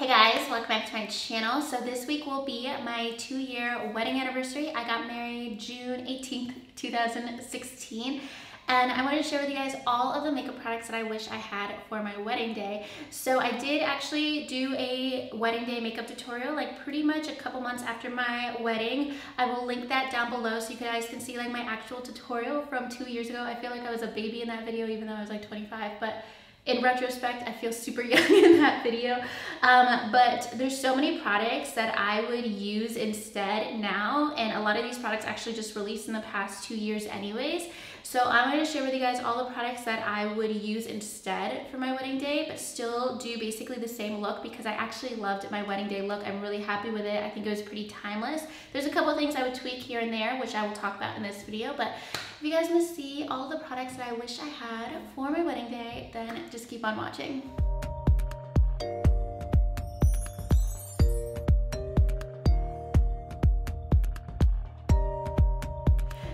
Hey guys, welcome back to my channel. So this week will be my 2-year wedding anniversary. I got married June 18th, 2016. And I wanted to share with you guys all of the makeup products that I wish I had for my wedding day. So I did actually do a wedding day makeup tutorial like pretty much a couple months after my wedding. I will link that down below so you guys can see like my actual tutorial from 2 years ago. I feel like I was a baby in that video even though I was like 25, but in retrospect, I feel super young in that video, but there's so many products that I would use instead now, and a lot of these products actually just released in the past 2 years anyways. So I'm going to share with you guys all the products that I would use instead for my wedding day, but still do basically the same look because I actually loved my wedding day look. I'm really happy with it. I think it was pretty timeless. There's a couple things I would tweak here and there, which I will talk about in this video, but if you guys want to see all the products that I wish I had for my wedding day, then just keep on watching.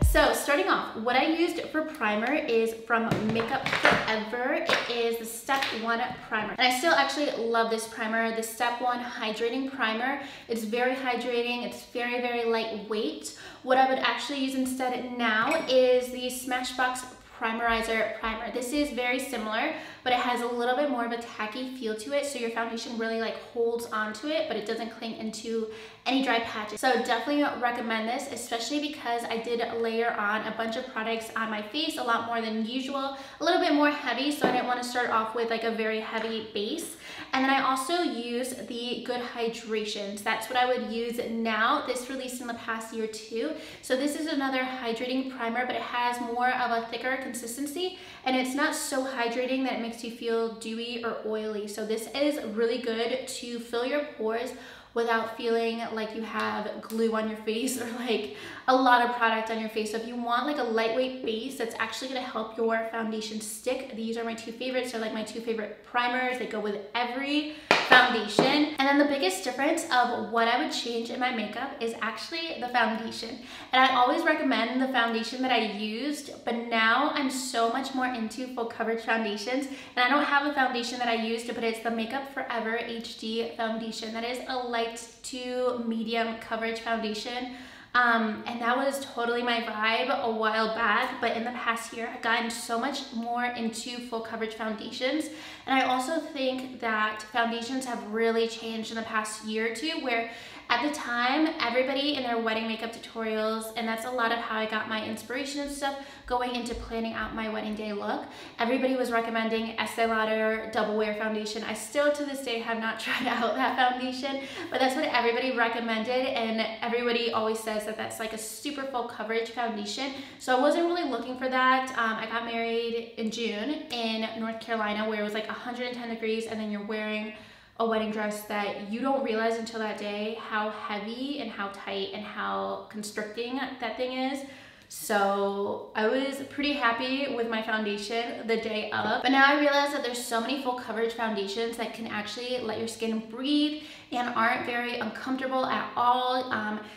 So starting off, what I used for primer is from Makeup Forever. It is the Step 1 primer. And I still actually love this primer, the Step 1 Hydrating Primer. It's very hydrating, it's very, very lightweight. What I would actually use instead now is the Smashbox Primerizer Primer. This is very similar, but it has a little bit more of a tacky feel to it, so your foundation really like holds onto it, but it doesn't cling into any dry patches. So definitely recommend this, especially because I did layer on a bunch of products on my face, a lot more than usual, a little bit more heavy, so I didn't want to start off with like a very heavy base. And then I also use the Good Hydrations. That's what I would use now. This released in the past year too. So this is another hydrating primer, but it has more of a thicker consistency, and it's not so hydrating that it makes you feel dewy or oily. So this is really good to fill your pores without feeling like you have glue on your face or like a lot of product on your face. So if you want like a lightweight base that's actually gonna help your foundation stick, these are my two favorites. They're like my two favorite primers. They go with every foundation. And then the biggest difference of what I would change in my makeup is actually the foundation. And I always recommend the foundation that I used, but now I'm so much more into full coverage foundations. And I don't have the foundation that I used, but it's the Makeup Forever HD foundation. That is a light to medium coverage foundation. And that was totally my vibe a while back, but in the past year I've gotten so much more into full coverage foundations. And I also think that foundations have really changed in the past year or two, where at the time everybody in their wedding makeup tutorials, and that's a lot of how I got my inspiration and stuff going into planning out my wedding day look, everybody was recommending Estee Lauder Double Wear foundation. I still to this day have not tried out that foundation, but that's what everybody recommended, and everybody always says that that's like a super full coverage foundation. So I wasn't really looking for that. I got married in June in North Carolina where it was like 110 degrees, and then you're wearing a wedding dress that you don't realize until that day how heavy and how tight and how constricting that thing is. So I was pretty happy with my foundation the day of, but now I realize that there's so many full coverage foundations that can actually let your skin breathe and aren't very uncomfortable at all.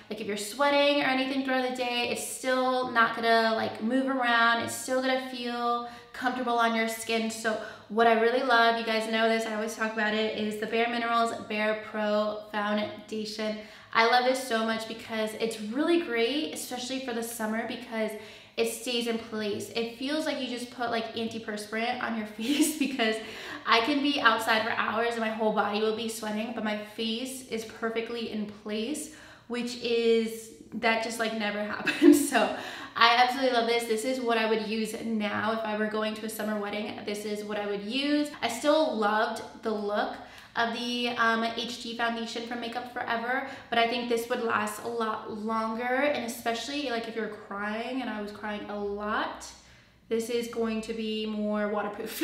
Like if you're sweating or anything throughout the day, it's still not gonna like move around. It's still gonna feel comfortable on your skin. So what I really love, you guys know this, I always talk about it, is the Bare Minerals Bare Pro Foundation. I love this so much because it's really great, especially for the summer, because it stays in place. It feels like you just put like antiperspirant on your face, because I can be outside for hours and my whole body will be sweating, but my face is perfectly in place, which is, that just like never happens. So I absolutely love this. This is what I would use now if I were going to a summer wedding. This is what I would use. I still loved the look of the HD foundation from Makeup Forever, but I think this would last a lot longer, and especially like if you're crying, and I was crying a lot, this is going to be more waterproof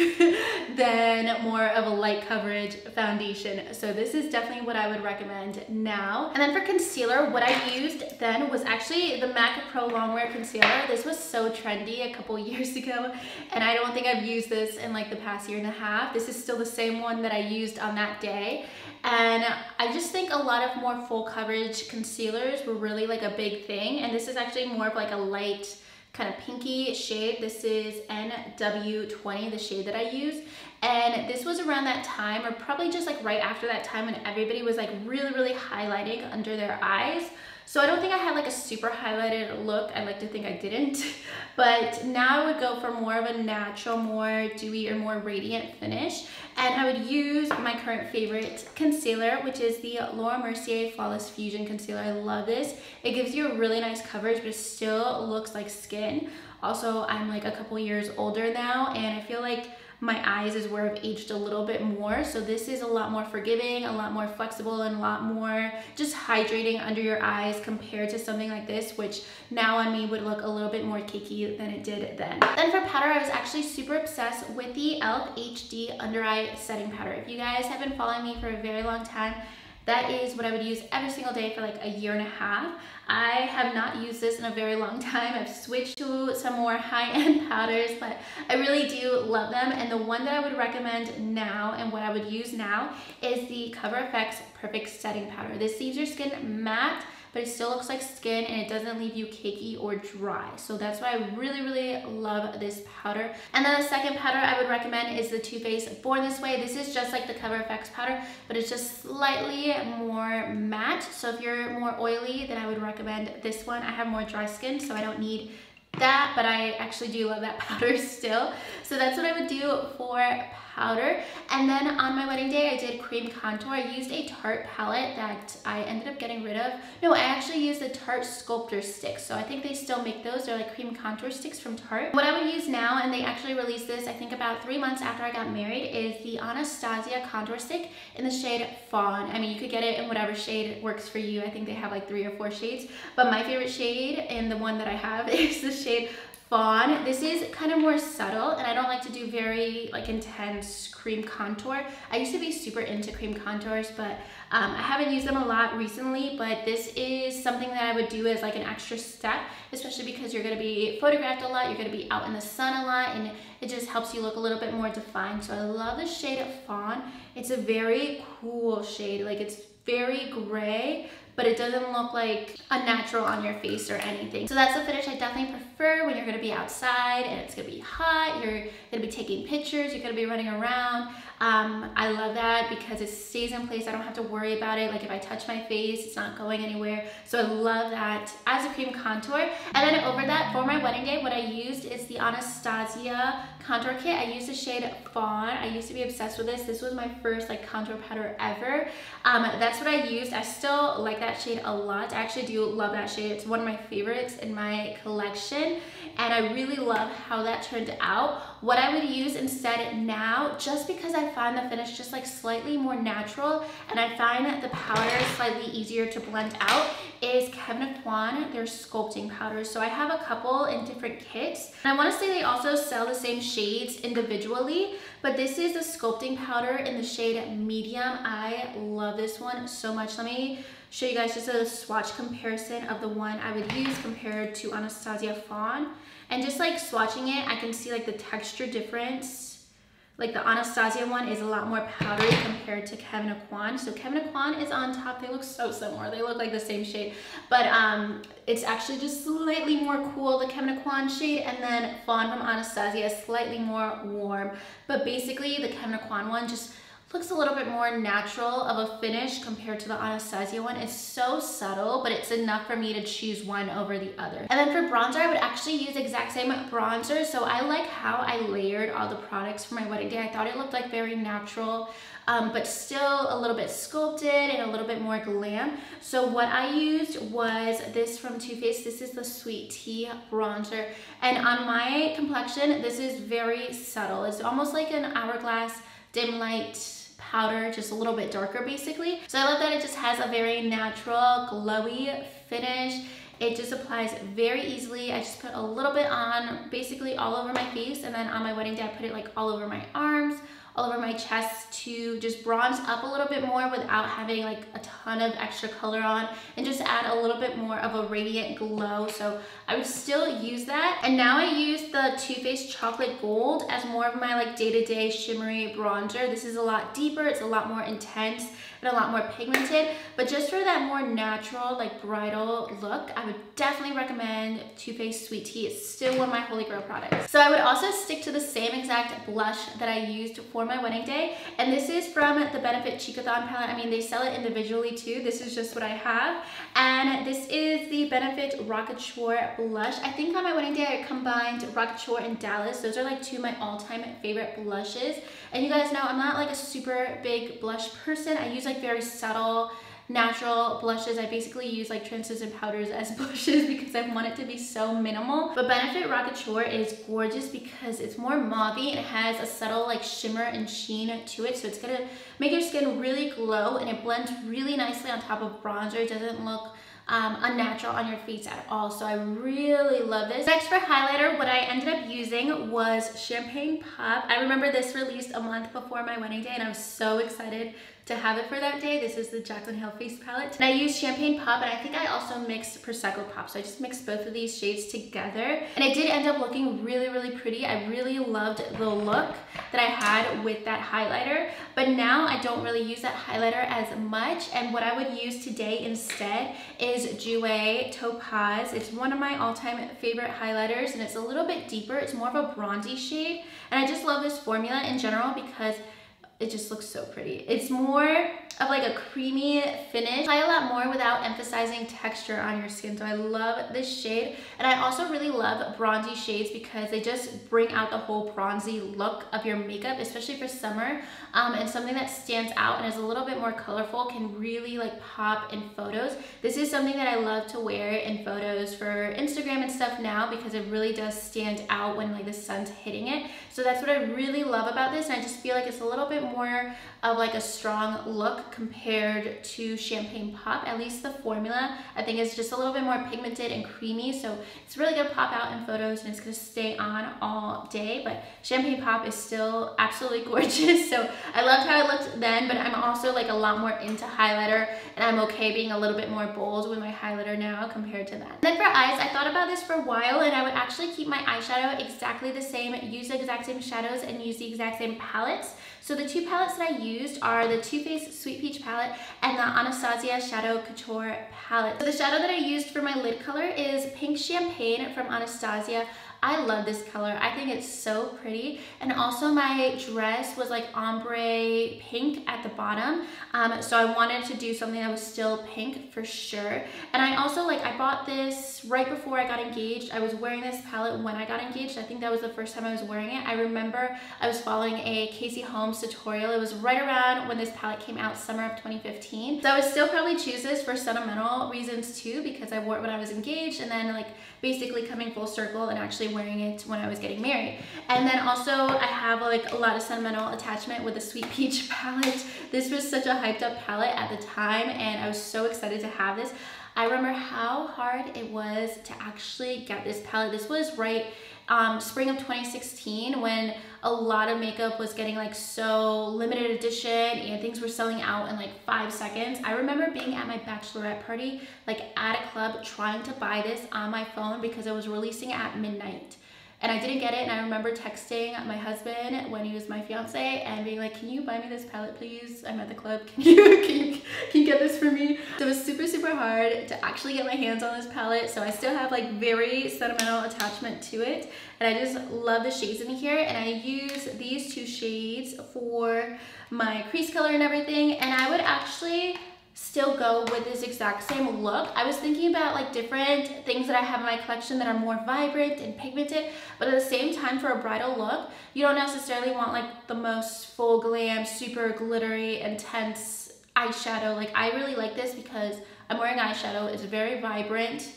than more of a light coverage foundation. So this is definitely what I would recommend now. And then for concealer, what I used then was actually the MAC Pro Longwear Concealer. This was so trendy a couple years ago, and I don't think I've used this in like the past year and a half. This is still the same one that I used on that day. And I just think a lot of more full coverage concealers were really like a big thing. And this is actually more of like a light kind of pinky shade. This is NW20, the shade that I use. And this was around that time, or probably just like right after that time, when everybody was like really highlighting under their eyes. So I don't think I had like a super highlighted look. I like to think I didn't. But now I would go for more of a natural, more dewy or more radiant finish. And I would use my current favorite concealer, which is the Laura Mercier Flawless Fusion Concealer. I love this. It gives you a really nice coverage, but it still looks like skin. Also, I'm like a couple years older now, and I feel like my eyes is where I've aged a little bit more. So this is a lot more forgiving, a lot more flexible, and a lot more just hydrating under your eyes compared to something like this, which now on me would look a little bit more cakey than it did then. Then for powder, I was actually super obsessed with the e.l.f. HD Under Eye Setting Powder. If you guys have been following me for a very long time, that is what I would use every single day for like a year and a half. I have not used this in a very long time. I've switched to some more high-end powders, but I really do love them. And the one that I would recommend now and what I would use now is the Cover FX Perfect Setting Powder. This leaves your skin matte, but it still looks like skin, and it doesn't leave you cakey or dry. So that's why I really love this powder. And then the second powder I would recommend is the Too Faced Born This Way. This is just like the Cover FX powder, but it's just slightly more matte. So if you're more oily, then I would recommend this one. I have more dry skin, so I don't need that, but I actually do love that powder still. So that's what I would do for powder. And then on my wedding day, I did cream contour. I used a Tarte palette that I ended up getting rid of. No, I actually used the Tarte Sculptor sticks. So I think they still make those. They're like cream contour sticks from Tarte. What I would use now, and they actually released this, I think about 3 months after I got married, is the Anastasia contour stick in the shade Fawn. I mean, you could get it in whatever shade works for you. I think they have like 3 or 4 shades, but my favorite shade, and the one that I have, is the shade Fawn. This is kind of more subtle, and I don't like to do very like intense cream contour. I used to be super into cream contours, but I haven't used them a lot recently, but this is something that I would do as like an extra step, especially because you're going to be photographed a lot, you're going to be out in the sun a lot, and it just helps you look a little bit more defined. So I love the shade Fawn. It's a very cool shade, like it's very gray, but it doesn't look like unnatural on your face or anything. So that's the finish I definitely prefer when you're gonna be outside and it's gonna be hot, you're gonna be taking pictures, you're gonna be running around. I love that because it stays in place. I don't have to worry about it. Like if I touch my face, it's not going anywhere. So I love that as a cream contour. And then over that, for my wedding day, what I used is the Anastasia contour kit. I used the shade Fawn. I used to be obsessed with this. This was my first like contour powder ever. That's what I used. I still like that shade a lot. I actually do love that shade. It's one of my favorites in my collection, and I really love how that turned out. What I would use instead now, just because I find the finish just like slightly more natural, and I find the powder slightly easier to blend out, is Kevyn Aucoin, their sculpting powders. So I have a couple in different kits, and I want to say they also sell the same shades individually, but this is the sculpting powder in the shade Medium. I love this one so much. Let me show you guys just a swatch comparison of the one I would use compared to Anastasia Fawn. And just like swatching it, I can see like the texture difference. Like the Anastasia one is a lot more powdery compared to Kevyn Aucoin. So Kevyn Aucoin is on top. They look so similar. They look like the same shade, but it's actually just slightly more cool, the Kevyn Aucoin shade, and then Fawn from Anastasia is slightly more warm. But basically the Kevyn Aucoin one just looks a little bit more natural of a finish compared to the Anastasia one. It's so subtle, but it's enough for me to choose one over the other. And then for bronzer, I would actually use the exact same bronzer. So I like how I layered all the products for my wedding day. I thought it looked like very natural, but still a little bit sculpted and a little bit more glam. So what I used was this from Too Faced. This is the Sweet Tea bronzer. And on my complexion, this is very subtle. It's almost like an Hourglass dim light powder, just a little bit darker basically. So I love that it just has a very natural, glowy finish. It just applies very easily. I just put a little bit on basically all over my face, and then on my wedding day I put it like all over my arms, all over my chest to just bronze up a little bit more without having like a ton of extra color on and just add a little bit more of a radiant glow. So I would still use that. And now I use the Too Faced Chocolate Gold as more of my like day-to-day shimmery bronzer. This is a lot deeper, it's a lot more intense and a lot more pigmented, but just for that more natural like bridal look, I would definitely recommend Too Faced Sweet Tea. It's still one of my holy grail products. So I would also stick to the same exact blush that I used for my wedding day, and this is from the Benefit Cheekathon palette. I mean, they sell it individually too. This is just what I have, and this is the Benefit Rocket Shore blush. I think on my wedding day I combined Rocket Shore and Dallas. Those are like two of my all-time favorite blushes, and you guys know I'm not like a super big blush person. I use like very subtle natural blushes. I basically use like translucent powders as blushes because I want it to be so minimal. But Benefit Rocket Shore is gorgeous because it's more mauvey and it has a subtle like shimmer and sheen to it. So it's gonna make your skin really glow, and it blends really nicely on top of bronzer. It doesn't look unnatural on your face at all. So I really love this. Next for highlighter, what I ended up using was Champagne Pop. I remember this released a month before my wedding day and I was so excited to have it for that day. This is the Jaclyn Hill face palette. And I used Champagne Pop, and I think I also mixed Prosecco Pop. So I just mixed both of these shades together. And it did end up looking really, really pretty. I really loved the look that I had with that highlighter. But now I don't really use that highlighter as much. And what I would use today instead is Jouer Topaz. It's one of my all-time favorite highlighters, and it's a little bit deeper. It's more of a bronzy shade. And I just love this formula in general because it just looks so pretty. It's more of like a creamy finish. Apply a lot more without emphasizing texture on your skin. So I love this shade. And I also really love bronzy shades because they just bring out the whole bronzy look of your makeup, especially for summer. And something that stands out and is a little bit more colorful can really like pop in photos. This is something that I love to wear in photos for Instagram and stuff now because it really does stand out when like the sun's hitting it. So that's what I really love about this. And I just feel like it's a little bit more of like a strong look compared to Champagne Pop. At least the formula I think is just a little bit more pigmented and creamy, so it's really gonna pop out in photos and it's gonna stay on all day. But Champagne Pop is still absolutely gorgeous, so I loved how it looked then, but I'm also like a lot more into highlighter, and I'm okay being a little bit more bold with my highlighter now compared to then. And then for eyes, I thought about this for a while, and I would actually keep my eyeshadow exactly the same, use the exact same shadows, and use the exact same palettes. So the two palettes that I used are the Too Faced Sweet Peach palette and the Anastasia Shadow Couture palette. So the shadow that I used for my lid color is Pink Champagne from Anastasia. I love this color. I think it's so pretty. And also my dress was like ombre pink at the bottom. So I wanted to do something that was still pink for sure. And I also I bought this right before I got engaged. I was wearing this palette when I got engaged. I think that was the first time I was wearing it. I remember I was following a Casey Holmes tutorial. It was right around when this palette came out, summer of 2015. So I would still probably choose this for sentimental reasons too, because I wore it when I was engaged and then basically coming full circle and actually wearing it when I was getting married. And then also I have a lot of sentimental attachment with the Sweet Peach palette. This was such a hyped up palette at the time and I was so excited to have this. I remember how hard it was to actually get this palette. This was right spring of 2016 when a lot of makeup was getting so limited edition and things were selling out in 5 seconds. I remember being at my bachelorette party at a club trying to buy this on my phone because it was releasing at midnight. And I didn't get it, and I remember texting my husband when he was my fiance and being like, can you buy me this palette please? I'm at the club, can you get this for me? So it was super, super hard to actually get my hands on this palette. So I still have very sentimental attachment to it. And I just love the shades in here. And I use these two shades for my crease color and everything. And I would actually still go with this exact same look. I was thinking about different things that I have in my collection that are more vibrant and pigmented, but at the same time for a bridal look, you don't necessarily want the most full glam, super glittery, intense eyeshadow. I really like this because I'm wearing eyeshadow. It's very vibrant,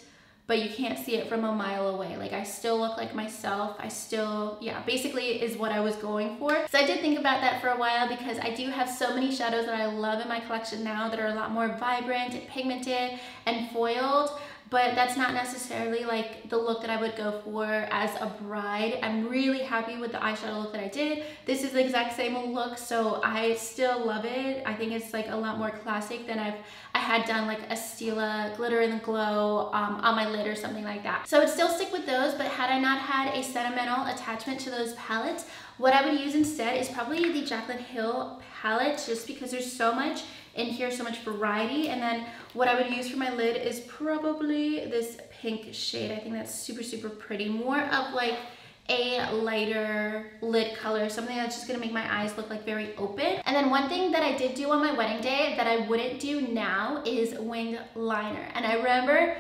but you can't see it from a mile away. I still look like myself. I still, yeah, basically is what I was going for. So I did think about that for a while because I do have so many shadows that I love in my collection now that are a lot more vibrant and pigmented and foiled. but that's not necessarily like the look that I would go for as a bride. I'm really happy with the eyeshadow look that I did. This is the exact same look, so I still love it. I think it's like a lot more classic than I had done like a Stila Glitter in the Glow on my lid or something like that. So I would still stick with those, but had I not had a sentimental attachment to those palettes, what I would use instead is probably the Jaclyn Hill palette, just because there's so much in here, so much variety. And then what I would use for my lid is probably this pink shade. I think that's super, super pretty. More of like a lighter lid color, something that's just gonna make my eyes look like very open. And then one thing that I did do on my wedding day that I wouldn't do now is wing liner. And I remember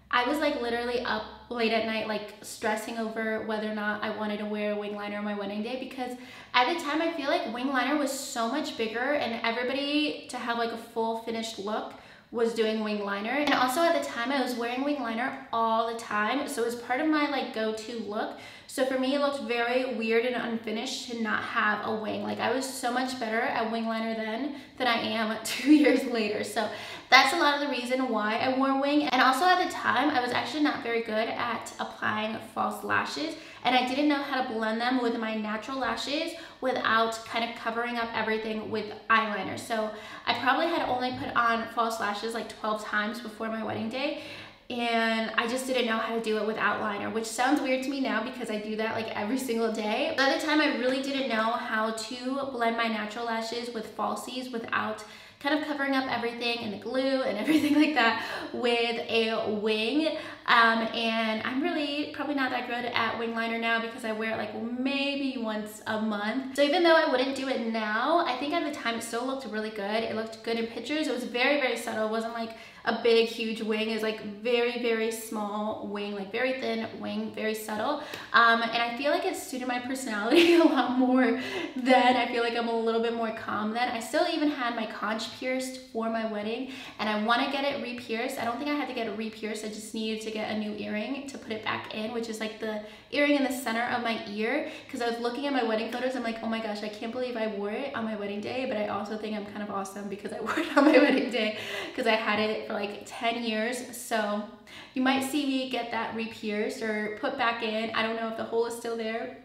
I was like literally up late at night like stressing over whether or not I wanted to wear a wing liner on my wedding day, because at the time I feel like wing liner was so much bigger and everybody to have like a full finished look was doing wing liner. And also at the time I was wearing wing liner all the time, so it was part of my like go-to look. So for me it looked very weird and unfinished to not have a wing. Like I was so much better at wing liner then than I am 2 years later. So that's a lot of the reason why I wore wing. And also at the time I was actually not very good at applying false lashes, and I didn't know how to blend them with my natural lashes without kind of covering up everything with eyeliner. So I probably had only put on false lashes like 12 times before my wedding day, and I just didn't know how to do it without liner, which sounds weird to me now because I do that like every single day. But at the time I really didn't know how to blend my natural lashes with falsies without kind of covering up everything and the glue and everything like that with a wing. And I'm really probably not that good at wing liner now because I wear it like maybe once a month. So even though I wouldn't do it now, I think at the time it still looked really good. It looked good in pictures. It was very, very subtle. It wasn't like a big, huge wing. It was like very, very small wing, like very thin wing, very subtle. And I feel like it suited my personality a lot more then. I feel like I'm a little bit more calm then. I still even had my conch pierced for my wedding, and I want to get it re-pierced. I don't think I had to get it re-pierced. I just needed to get a new earring to put it back in, which is like the earring in the center of my ear, because I was looking at my wedding photos. I'm like, oh my gosh, I can't believe I wore it on my wedding day, but I also think I'm kind of awesome because I wore it on my wedding day because I had it for like 10 years. So you might see me get that re-pierced or put back in. I don't know if the hole is still there,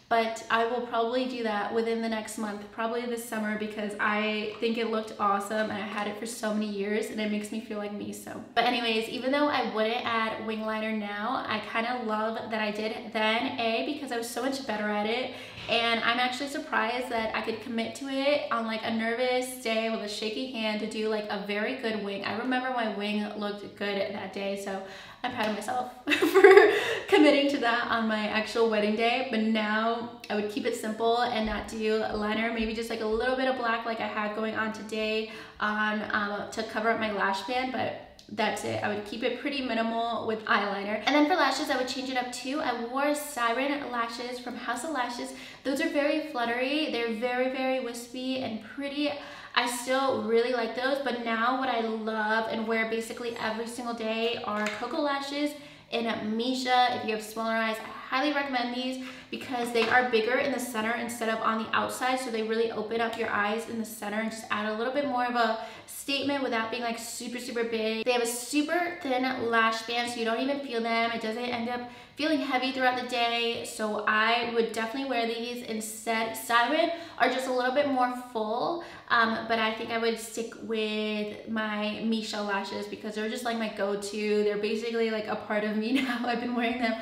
but I will probably do that within the next month, probably this summer, because I think it looked awesome and I had it for so many years and it makes me feel like me. So, but anyways, even though I wouldn't add wing liner now, I kind of love that I did then, because I was so much better at it. And I'm actually surprised that I could commit to it on like a nervous day with a shaky hand to do like a very good wing. I remember my wing looked good that day, so I'm proud of myself for committing to that on my actual wedding day. But now I would keep it simple and not do liner, maybe just like a little bit of black like I had going on today on to cover up my lash band, but that's it. I would keep it pretty minimal with eyeliner. And then for lashes, I would change it up too. I wore Siren lashes from House of Lashes. Those are very fluttery. They're very, very wispy and pretty. I still really like those, but now what I love and wear basically every single day are Cocoa lashes in Misha. If you have smaller eyes, I highly recommend these because they are bigger in the center instead of on the outside, so they really open up your eyes in the center and just add a little bit more of a statement without being like super, super big. They have a super thin lash band, so you don't even feel them. It doesn't end up feeling heavy throughout the day, so I would definitely wear these instead. Siren are just a little bit more full, but I think I would stick with my Misha lashes because they're just like my go-to. They're basically like a part of me now. I've been wearing them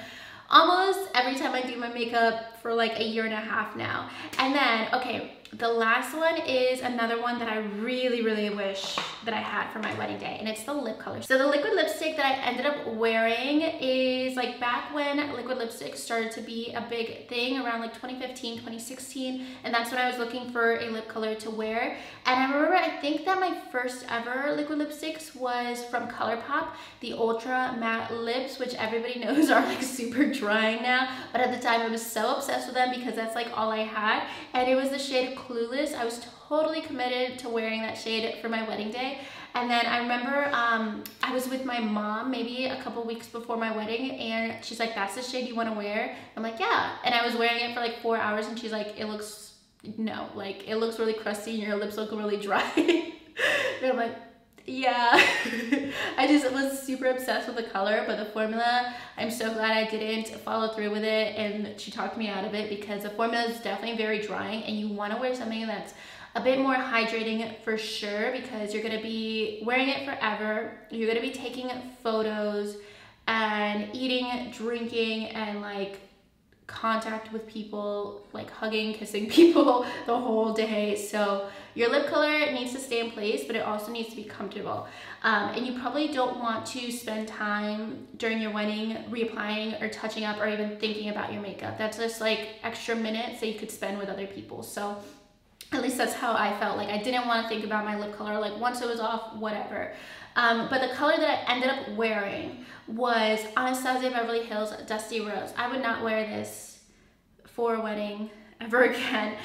almost every time I do my makeup for like a year and a half now. And then, okay, the last one is another one that I really, really wish that I had for my wedding day, and it's the lip color. So the liquid lipstick that I ended up wearing is like back when liquid lipstick started to be a big thing around like 2015, 2016, and that's when I was looking for a lip color to wear. And I remember, I think that my first ever liquid lipsticks was from ColourPop, the Ultra Matte Lips, which everybody knows are like super drying now, but at the time I was so obsessed with them because that's like all I had, and it was the shade Clueless. I was totally committed to wearing that shade for my wedding day. And then I remember I was with my mom maybe a couple weeks before my wedding, and she's like, that's the shade you want to wear? I'm like, yeah. And I was wearing it for like 4 hours, and she's like, it looks really crusty and your lips look really dry. And I'm like, Yeah, I just was super obsessed with the color, but the formula, I'm so glad I didn't follow through with it, and she talked me out of it because the formula is definitely very drying, and you want to wear something that's a bit more hydrating for sure, because you're going to be wearing it forever. You're going to be taking photos and eating, drinking, and like contact with people, like hugging, kissing people the whole day. So your lip color needs to stay in place, but it also needs to be comfortable. And you probably don't want to spend time during your wedding reapplying or touching up or even thinking about your makeup. That's just like extra minutes that you could spend with other people. So at least that's how I felt. Like I didn't want to think about my lip color, like once it was off, whatever. But the color that I ended up wearing was Anastasia Beverly Hills Dusty Rose. I would not wear this for a wedding ever again.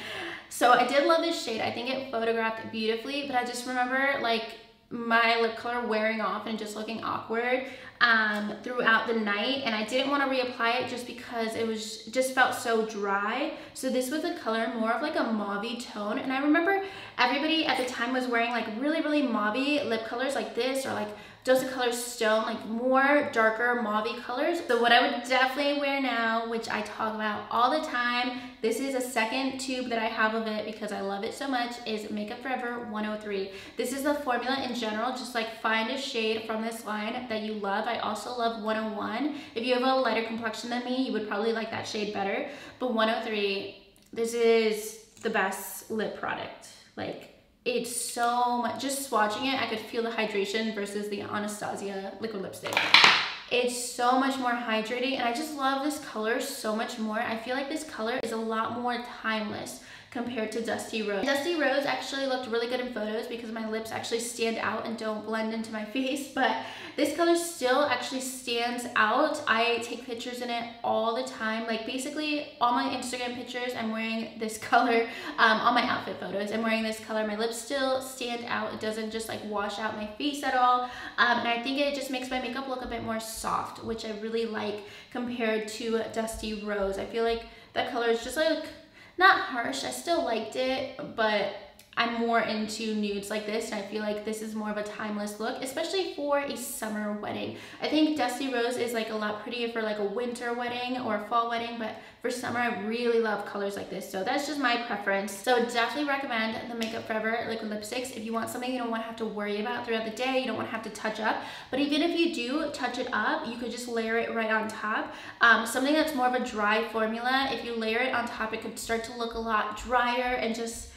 So I did love this shade. I think it photographed beautifully, but I just remember like my lip color wearing off and just looking awkward throughout the night, and I didn't want to reapply it just because it was just felt so dry. So this was a color more of like a mauve tone, and I remember everybody at the time was wearing like really mauve lip colors like this, or like Dose of Color Stone, like more darker mauve colors. So what I would definitely wear now, which I talk about all the time, this is a second tube that I have of it because I love it so much, is Makeup Forever 103. This is the formula in general. Just like find a shade from this line that you love. I also love 101. If you have a lighter complexion than me, you would probably like that shade better. But 103, this is the best lip product. Like, it's so much, just swatching it, I could feel the hydration versus the Anastasia liquid lipstick. It's so much more hydrating, and I just love this color so much more. I feel like this color is a lot more timeless compared to Dusty Rose. Dusty Rose actually looked really good in photos because my lips actually stand out and don't blend into my face, but this color still actually stands out. I take pictures in it all the time. Like basically all my Instagram pictures, I'm wearing this color. All my outfit photos, I'm wearing this color. My lips still stand out. It doesn't just like wash out my face at all. And I think it just makes my makeup look a bit more soft, which I really like compared to Dusty Rose. I feel like that color is just like, not harsh, I still liked it, but I'm more into nudes like this, and I feel like this is more of a timeless look, especially for a summer wedding. I think Dusty Rose is like a lot prettier for like a winter wedding or a fall wedding, but for summer, I really love colors like this. So that's just my preference. So definitely recommend the Makeup Forever liquid lipsticks if you want something you don't want to have to worry about throughout the day, you don't want to have to touch up. But even if you do touch it up, you could just layer it right on top. Something that's more of a dry formula, if you layer it on top, it could start to look a lot drier and just,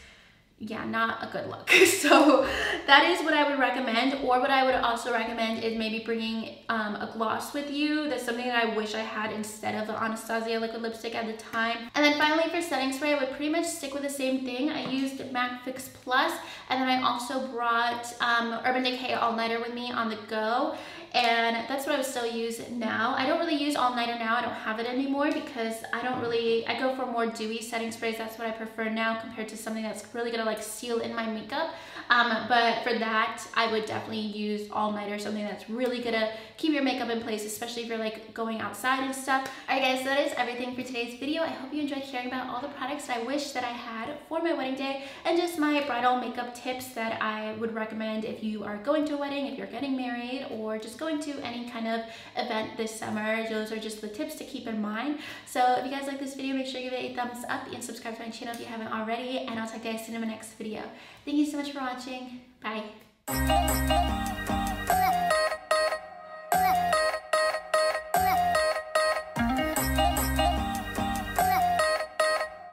yeah, not a good look. So that is what I would recommend. Or what I would also recommend is maybe bringing a gloss with you. That's something that I wish I had instead of the Anastasia liquid lipstick at the time. And then finally for setting spray, I would pretty much stick with the same thing. I used MAC Fix Plus, and then I also brought Urban Decay All Nighter with me on the go. And that's what I would still use now. I don't really use All Nighter now. I don't have it anymore because I go for more dewy setting sprays. That's what I prefer now compared to something that's really gonna like seal in my makeup. But for that, I would definitely use All Nighter, something that's really gonna keep your makeup in place, especially if you're like going outside and stuff. Alright guys, so that is everything for today's video. I hope you enjoyed hearing about all the products that I wish that I had for my wedding day, and just my bridal makeup tips that I would recommend if you are going to a wedding, if you're getting married, or just going to any kind of event this summer. Those are just the tips to keep in mind. So if you guys like this video, make sure you give it a thumbs up and subscribe to my channel if you haven't already, and I'll talk to you guys soon in my next video. Thank you so much for watching. Bye.